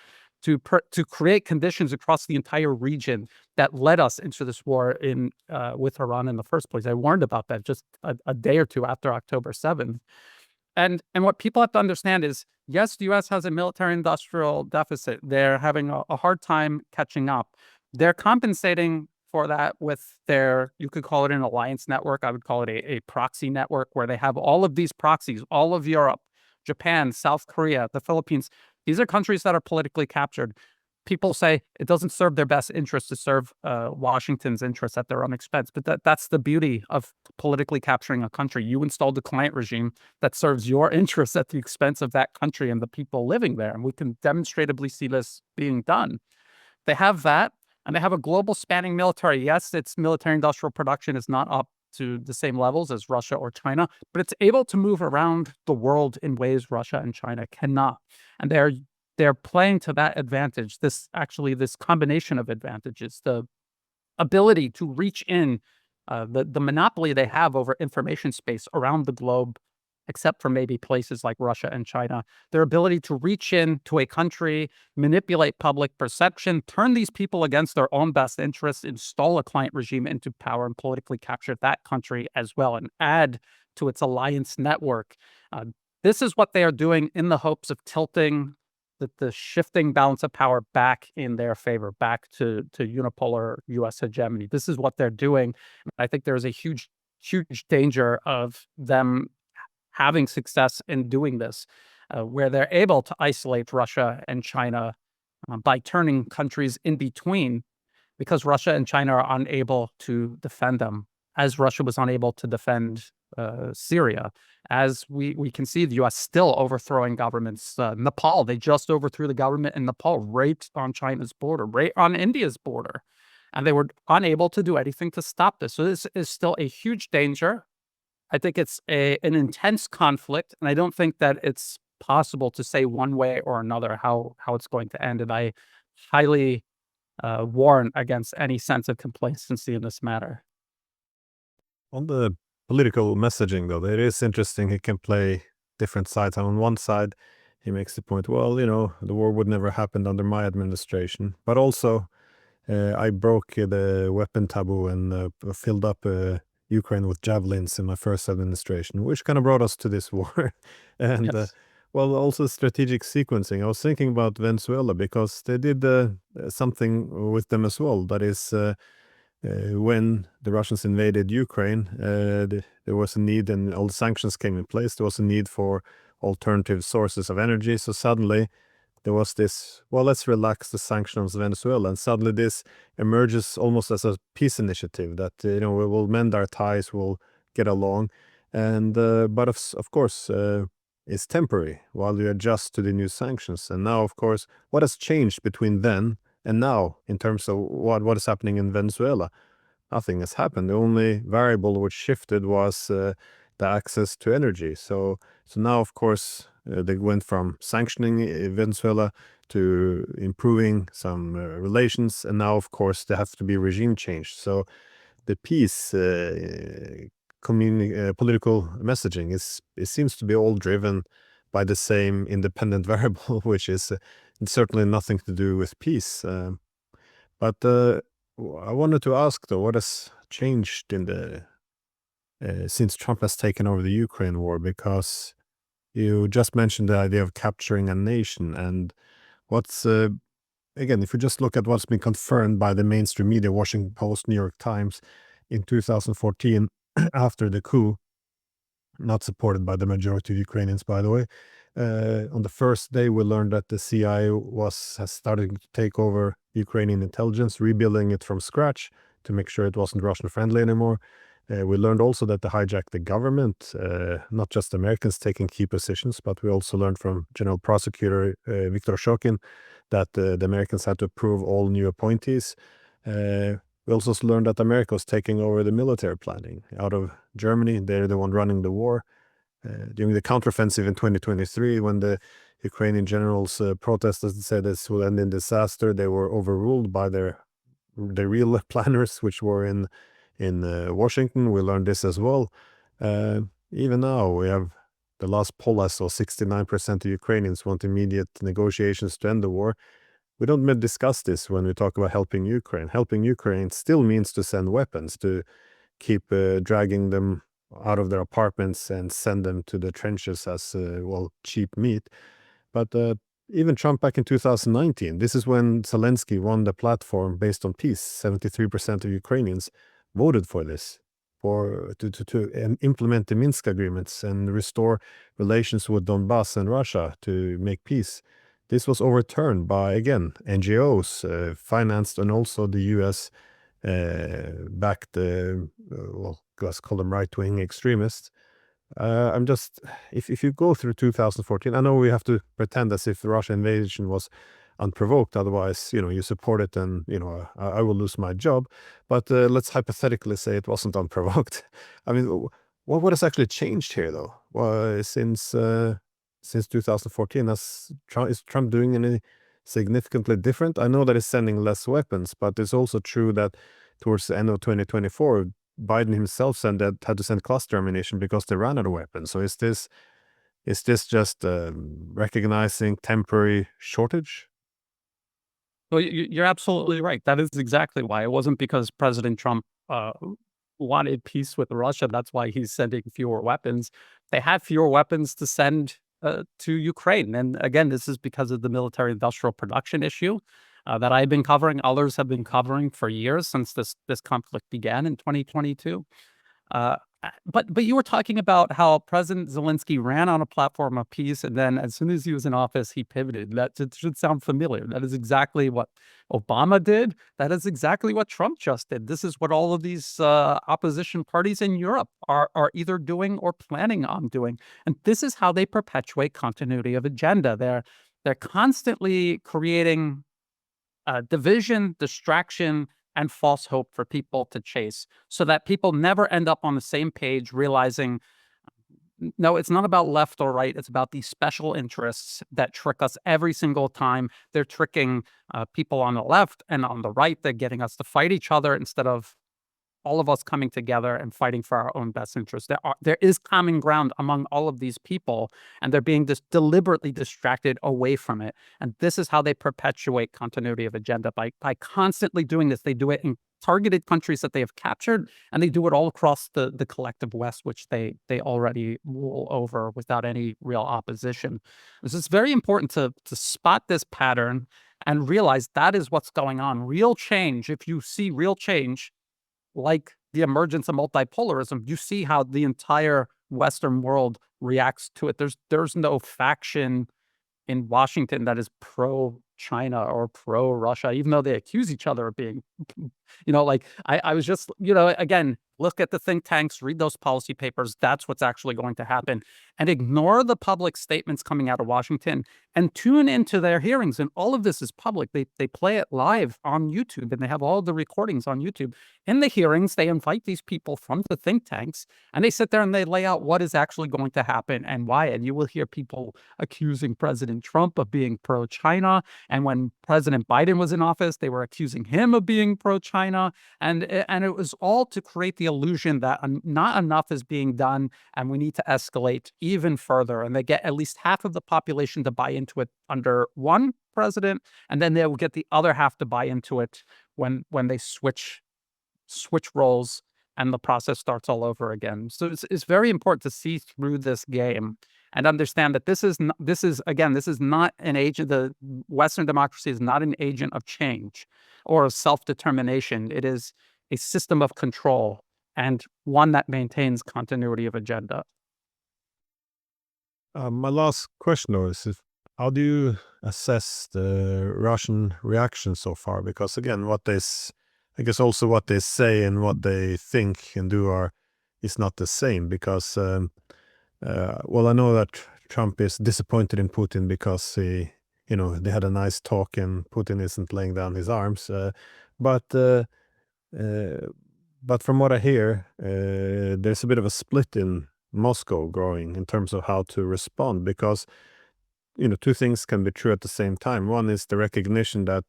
to create conditions across the entire region that led us into this war with Iran in the first place. I warned about that just a day or two after October 7th. And what people have to understand is, yes, the U.S. has a military-industrial deficit. They're having a hard time catching up. They're compensating for that with you could call it an alliance network. I would call it a proxy network where they have all of these proxies, all of Europe, Japan, South Korea, the Philippines. These are countries that are politically captured. people say it doesn't serve their best interest to serve Washington's interests at their own expense. But that's the beauty of politically capturing a country. You installed a client regime that serves your interests at the expense of that country and the people living there. And we can demonstratively see this being done. They have that, and they have a global spanning military. Yes, its military industrial production is not up to the same levels as Russia or China, but it's able to move around the world in ways Russia and China cannot. And they're playing to that advantage. This combination of advantages, the ability to reach in, the monopoly they have over information space around the globe, except for maybe places like Russia and China, their ability to reach in to a country, manipulate public perception, turn these people against their own best interests, install a client regime into power, and politically capture that country as well, and add to its alliance network. Uh, this is what they are doing in the hopes of tilting the shifting balance of power back in their favor, back to unipolar U.S. hegemony. This is what they're doing. I think there's a huge danger of them having success in doing this, where they're able to isolate Russia and China by turning countries in between, because Russia and China are unable to defend them, as Russia was unable to defend Syria. As we can see, the U.S. still overthrowing governments. Nepal, they just overthrew the government in Nepal, right on China's border, right on India's border. And they were unable to do anything to stop this. So this is still a huge danger. I think it's an intense conflict, and I don't think that it's possible to say one way or another how it's going to end. And I highly warn against any sense of complacency in this matter. On the political messaging, though, it is interesting. He can play different sides. On one side, he makes the point, well, the war would never happen under my administration. But also, I broke the weapon taboo and filled up Ukraine with javelins in my first administration, which kind of brought us to this war. And Yes. well, also strategic sequencing. I was thinking about Venezuela because they did something with them as well. That is, when the Russians invaded Ukraine, there was a need, and all the sanctions came in place. There was a need for alternative sources of energy. So suddenly there was this, well, let's relax the sanctions of Venezuela. And suddenly this emerges almost as a peace initiative that, we will mend our ties, we'll get along. And, but of course, it's temporary while we adjust to the new sanctions. And now, of course, what has changed between then and now in terms of what is happening in Venezuela? Nothing has happened. The only variable which shifted was the access to energy. So now, of course, they went from sanctioning Venezuela to improving some relations, and now, of course, there has to be regime change. So the peace political messaging it seems to be all driven by the same independent variable, which is certainly nothing to do with peace. But I wanted to ask, though, what has changed in the since Trump has taken over the Ukraine war? Because you just mentioned the idea of capturing a nation, and what's again, if you just look at what's been confirmed by the mainstream media, Washington Post, New York Times, in 2014, after the coup, not supported by the majority of Ukrainians, by the way. On the first day, we learned that the CIA has started to take over Ukrainian intelligence, rebuilding it from scratch to make sure it wasn't Russian friendly anymore. We learned also that they hijacked the government, not just Americans taking key positions, but we also learned from General Prosecutor Viktor Shokin that the Americans had to approve all new appointees. We also learned that America was taking over the military planning out of Germany. They're the one running the war. During the counteroffensive in 2023, when the Ukrainian generals protested and said this will end in disaster, they were overruled by their real planners, which were in Washington. We learned this as well. Even now, we have the last poll I saw, 69% of Ukrainians want immediate negotiations to end the war. We don't discuss this when we talk about helping Ukraine. Helping Ukraine still means to send weapons, to keep dragging them out of their apartments and send them to the trenches as, cheap meat. But even Trump back in 2019, this is when Zelensky won the platform based on peace. 73% of Ukrainians voted for this, to implement the Minsk agreements and restore relations with Donbass and Russia to make peace. this was overturned by, again, NGOs, financed, and also the US backed, well, let's call them right-wing extremists. I'm just, if you go through 2014, I know we have to pretend as if the Russian invasion was unprovoked, otherwise, you support it and, I will lose my job. But let's hypothetically say it wasn't unprovoked. I mean, what has actually changed here, though? Well, since 2014, is Trump doing any significantly different? I know that he's sending less weapons, but it's also true that towards the end of 2024, Biden himself said that had to send cluster ammunition because they ran out of weapons. So is this just recognizing temporary shortage? Well, you're absolutely right. That is exactly why. It wasn't because President Trump wanted peace with Russia. That's why he's sending fewer weapons. They have fewer weapons to send to Ukraine. And again, this is because of the military industrial production issue that I've been covering. Others have been covering for years since this conflict began in 2022. But you were talking about how President Zelensky ran on a platform of peace, and then as soon as he was in office, he pivoted. That should sound familiar. That is exactly what Obama did. That is exactly what Trump just did. This is what all of these opposition parties in Europe are either doing or planning on doing. And this is how they perpetuate continuity of agenda. They're constantly creating division, distraction, and false hope for people to chase so that people never end up on the same page realizing, no, it's not about left or right. It's about these special interests that trick us every single time. They're tricking people on the left and on the right. They're getting us to fight each other instead of all of us coming together and fighting for our own best interests. There is common ground among all of these people, and they're being deliberately distracted away from it. And this is how they perpetuate continuity of agenda by constantly doing this. They do it in targeted countries that they have captured, and they do it all across the collective West, which they already rule over without any real opposition. This is very important to spot this pattern and realize that is what's going on. Real change, if you see real change, like the emergence of multipolarism, you see how the entire Western world reacts to it. There's no faction in Washington that is pro-China or pro-Russia, even though they accuse each other of being, like I was just, again, look at the think tanks, read those policy papers. That's what's actually going to happen. And ignore the public statements coming out of Washington and tune into their hearings. And all of this is public. They play it live on YouTube, and they have all the recordings on YouTube. In the hearings, they invite these people from the think tanks, and they sit there and they lay out what is actually going to happen and why. And you will hear people accusing President Trump of being pro-China. And when President Biden was in office, they were accusing him of being pro-China. And it was all to create the illusion that not enough is being done and we need to escalate even further. And they get at least half of the population to buy into it under one president, and then they will get the other half to buy into it when they switch roles and the process starts all over again. So it's very important to see through this game and understand that this is not an agent. The Western democracy is not an agent of change or of self-determination. It is a system of control, and one that maintains continuity of agenda. My last question, though, is how do you assess the Russian reaction so far? Because again, I guess also what they say and what they think and do is not the same. Because well, I know that Trump is disappointed in Putin because they had a nice talk and Putin isn't laying down his arms. But from what I hear, there's a bit of a split in Moscow growing in terms of how to respond, because two things can be true at the same time. One is the recognition that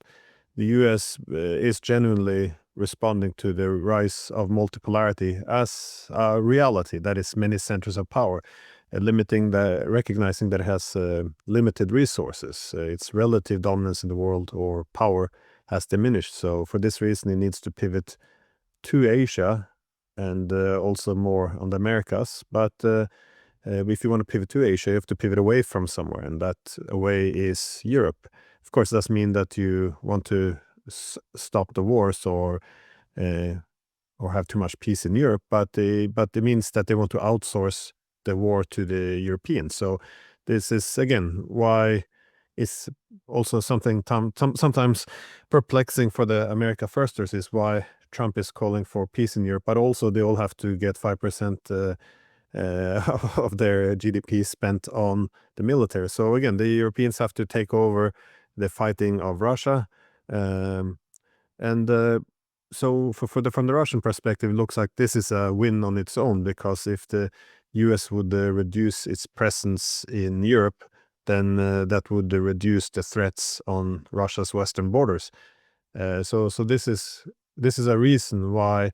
the US is genuinely responding to the rise of multipolarity as a reality, that is many centers of power, recognizing that it has limited resources. Its relative dominance in the world or power has diminished. So for this reason, it needs to pivot to Asia and also more on the Americas. But if you want to pivot to Asia, you have to pivot away from somewhere, and that away is Europe. Of course, it doesn't mean that you want to stop the wars or have too much peace in Europe, but it means that they want to outsource the war to the Europeans. So this is again why is also something sometimes perplexing for the America Firsters, is why Trump is calling for peace in Europe, but also they all have to get 5% of their GDP spent on the military. So again, the Europeans have to take over the fighting of Russia. And so from the Russian perspective, it looks like this is a win on its own, because if the US would reduce its presence in Europe, then that would reduce the threats on Russia's western borders. So this is a reason why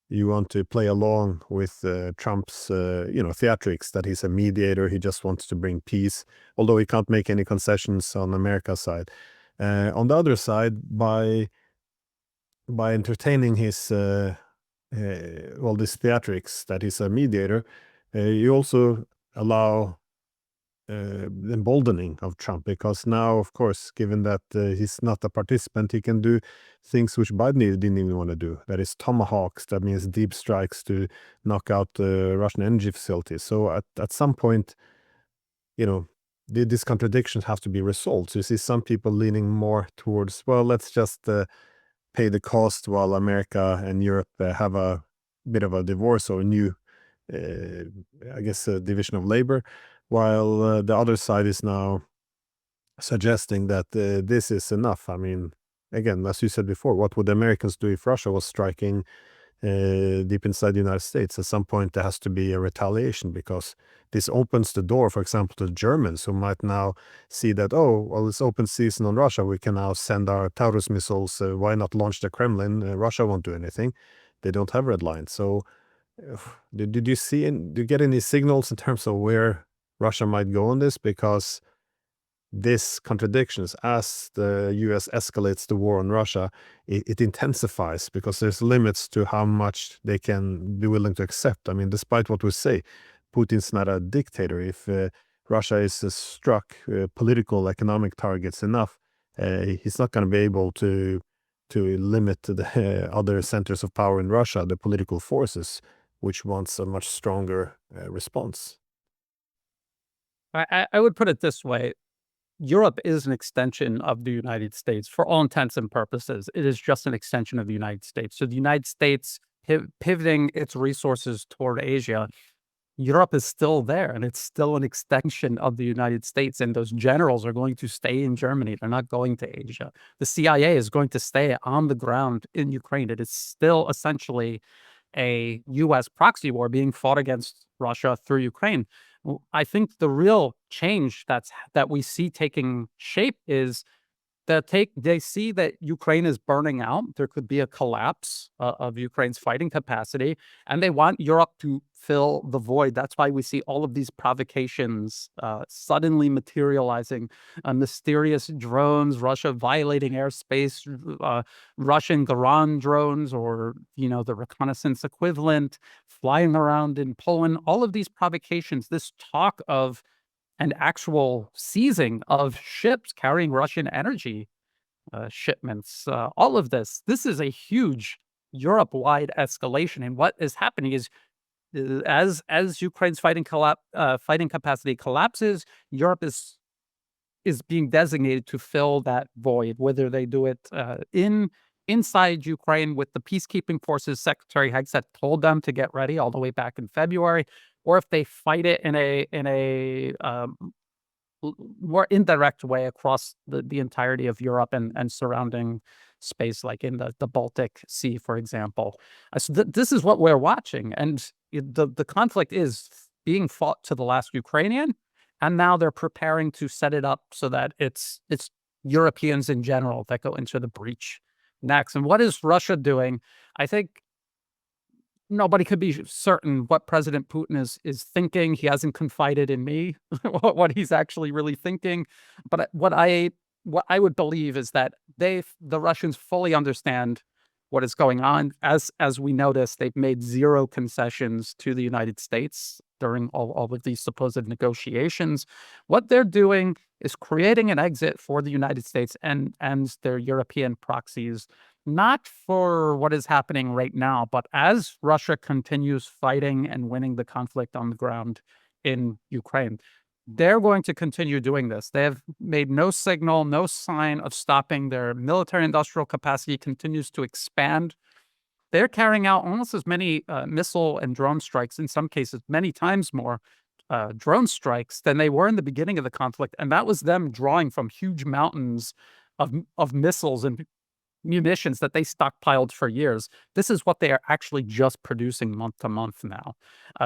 you want to play along with Trump's theatrics, that he's a mediator, he just wants to bring peace, although he can't make any concessions on America's side. On the other side, by entertaining his this theatrics that he's a mediator, you also allow the emboldening of Trump, because now, of course, given that he's not a participant, he can do things which Biden didn't even want to do. That is tomahawks, that means deep strikes to knock out Russian energy facilities. So at some point, these contradictions have to be resolved. So you see some people leaning more towards, well, let's just pay the cost while America and Europe have a bit of a divorce or a new, division of labor, while the other side is now suggesting that this is enough. I mean, again, as you said before, what would the Americans do if Russia was striking deep inside the United States? At some point, there has to be a retaliation, because this opens the door, for example, to Germans, who might now see that, oh, well, it's open season on Russia. We can now send our Taurus missiles. Why not launch the Kremlin? Russia won't do anything. They don't have red lines. So did you see, do you get any signals in terms of where Russia might go on this? Because this contradictions, as the US escalates the war on Russia, it intensifies, because there's limits to how much they can be willing to accept. I mean, despite what we say, Putin's not a dictator. If Russia is struck political, economic targets enough, he's not going to be able to limit the other centers of power in Russia, the political forces, which wants a much stronger response. I would put it this way. Europe is an extension of the United States for all intents and purposes. It is just an extension of the United States. So the United States pivoting its resources toward Asia, Europe is still there, and it's still an extension of the United States. And those generals are going to stay in Germany. They're not going to Asia. The CIA is going to stay on the ground in Ukraine. It is still essentially a U.S. proxy war being fought against Russia through Ukraine. I think the real change that we see taking shape is that they see that Ukraine is burning out. There could be a collapse of Ukraine's fighting capacity, and they want Europe to fill the void. That's why we see all of these provocations suddenly materializing, mysterious drones, Russia violating airspace, Russian Garan drones, or the reconnaissance equivalent, flying around in Poland. All of these provocations, this talk of and actual seizing of ships carrying Russian energy shipments. All of this is a huge Europe-wide escalation. And what is happening is, as Ukraine's fighting capacity collapses, Europe is being designated to fill that void, whether they do it inside Ukraine with the peacekeeping forces. Secretary Hegseth told them to get ready all the way back in February, or if they fight it in a more indirect way across the entirety of Europe and surrounding space, like in the Baltic Sea, for example. So this is what we're watching, and the conflict is being fought to the last Ukrainian, and now they're preparing to set it up so that it's Europeans in general that go into the breach next. And what is Russia doing? I think nobody could be certain what President Putin is thinking. He hasn't confided in me what he's actually really thinking. But what I would believe is that the Russians fully understand what is going on. As we noticed, they've made zero concessions to the United States during all of these supposed negotiations. What they're doing is creating an exit for the United States and their European proxies, not for what is happening right now, but as Russia continues fighting and winning the conflict on the ground in Ukraine. they're going to continue doing this. They have made no signal, no sign of stopping. Their military industrial capacity continues to expand. They're carrying out almost as many missile and drone strikes, in some cases, many times more drone strikes than they were in the beginning of the conflict. And that was them drawing from huge mountains of missiles and munitions that they stockpiled for years. This is what they are actually just producing month to month now.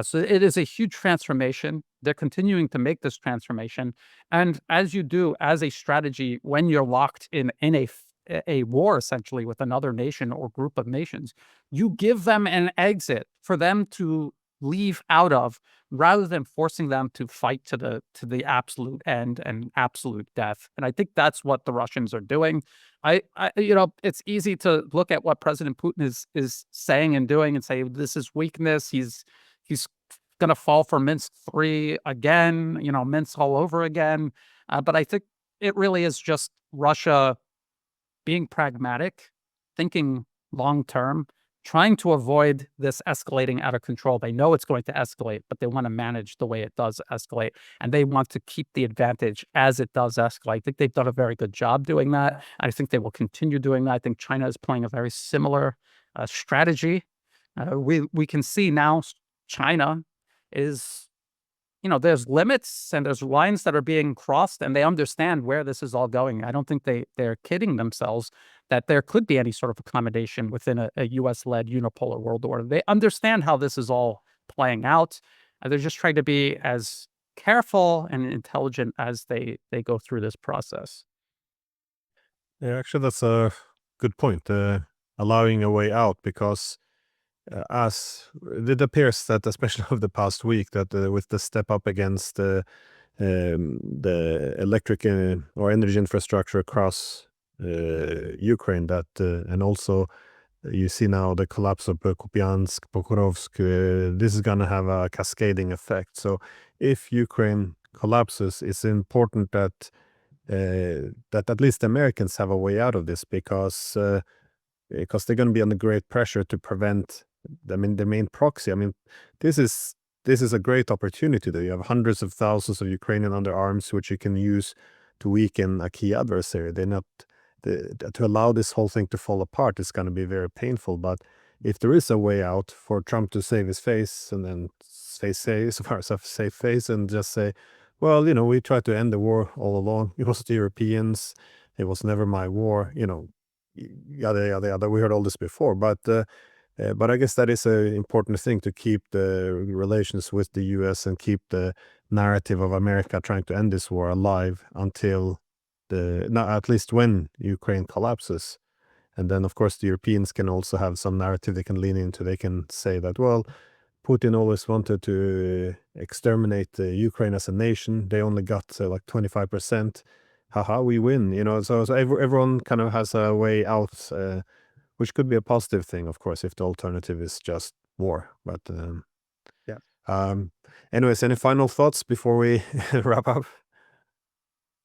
So it is a huge transformation. They're continuing to make this transformation. And as you do, as a strategy, when you're locked in a war essentially with another nation or group of nations, you give them an exit for them to leave out of, rather than forcing them to fight to the absolute end and absolute death. And I think that's what the Russians are doing. It's easy to look at what President Putin is saying and doing and say this is weakness. He's going to fall for Minsk 3 again. Minsk all over again. But I think it really is just Russia being pragmatic, thinking long term, trying to avoid this escalating out of control. They know it's going to escalate, but they want to manage the way it does escalate. And they want to keep the advantage as it does escalate. I think they've done a very good job doing that. I think they will continue doing that. I think China is playing a very similar strategy. We can see now China is, there's limits and there's lines that are being crossed, and they understand where this is all going. I don't think they're kidding themselves that there could be any sort of accommodation within a US-led unipolar world order. They understand how this is all playing out. They're just trying to be as careful and intelligent as they go through this process. Yeah, actually, that's a good point. Allowing a way out, because as it appears that, especially over the past week, that with the step up against the electric or energy infrastructure across Ukraine, that and also you see now the collapse of Kupiansk, Pokrovsk, this is going to have a cascading effect. So if Ukraine collapses, it's important that that at least the Americans have a way out of this, because they're going to be under great pressure to prevent, the main proxy. This is a great opportunity. That you have hundreds of thousands of Ukrainian under arms, which you can use to weaken a key adversary. They're not to allow this whole thing to fall apart is going to be very painful. But if there is a way out for Trump to save his face, and then say so far as a safe face, and just say, well, we tried to end the war all along. It was the Europeans. It was never my war. Yada yada yada. We heard all this before, but I guess that is an important thing, to keep the relations with the U.S. and keep the narrative of America trying to end this war alive until at least when Ukraine collapses. And then, of course, the Europeans can also have some narrative they can lean into. They can say that, well, Putin always wanted to exterminate Ukraine as a nation. They only got like 25%. Haha, we win. So everyone kind of has a way out, which could be a positive thing, of course, if the alternative is just war. But Yeah. anyways, any final thoughts before we wrap up?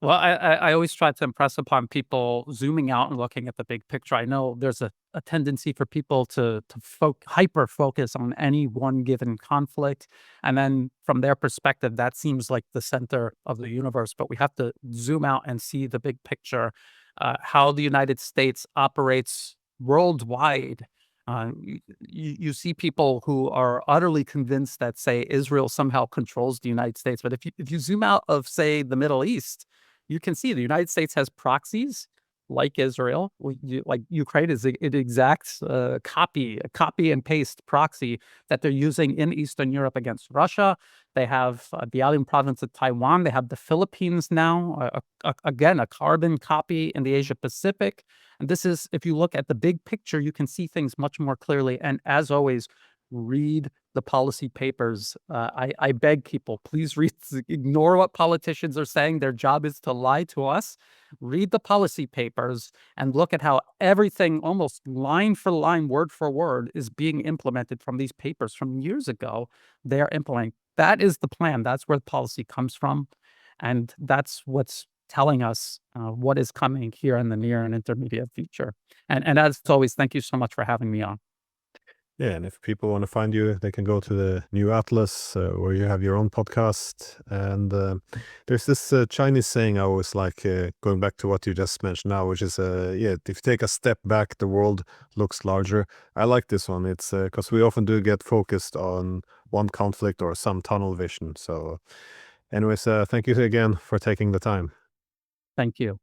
Well, I always try to impress upon people zooming out and looking at the big picture. I know there's a tendency for people to hyper focus on any one given conflict. And then from their perspective, that seems like the center of the universe. But we have to zoom out and see the big picture, how the United States operates worldwide. You see people who are utterly convinced that, say, Israel somehow controls the United States. But if you zoom out of, say, the Middle East, you can see the United States has proxies like Israel. Like Ukraine is an exact copy and paste proxy that they're using in Eastern Europe against Russia. They have the island province of Taiwan. They have the Philippines now, again, a carbon copy in the Asia Pacific. And this is, if you look at the big picture, you can see things much more clearly. And as always, read the policy papers. I beg people, please ignore what politicians are saying. Their job is to lie to us. Read the policy papers and look at how everything, almost line for line, word for word, is being implemented from these papers from years ago. They are implementing. That is the plan. That's where the policy comes from. And that's what's telling us what is coming here in the near and intermediate future. And as always, thank you so much for having me on. Yeah, and if people want to find you, they can go to the New Atlas, where you have your own podcast. And there's this Chinese saying I always like, going back to what you just mentioned now, which is, yeah, if you take a step back, the world looks larger. I like this one. It's because we often do get focused on one conflict or some tunnel vision. So anyways, thank you again for taking the time. Thank you.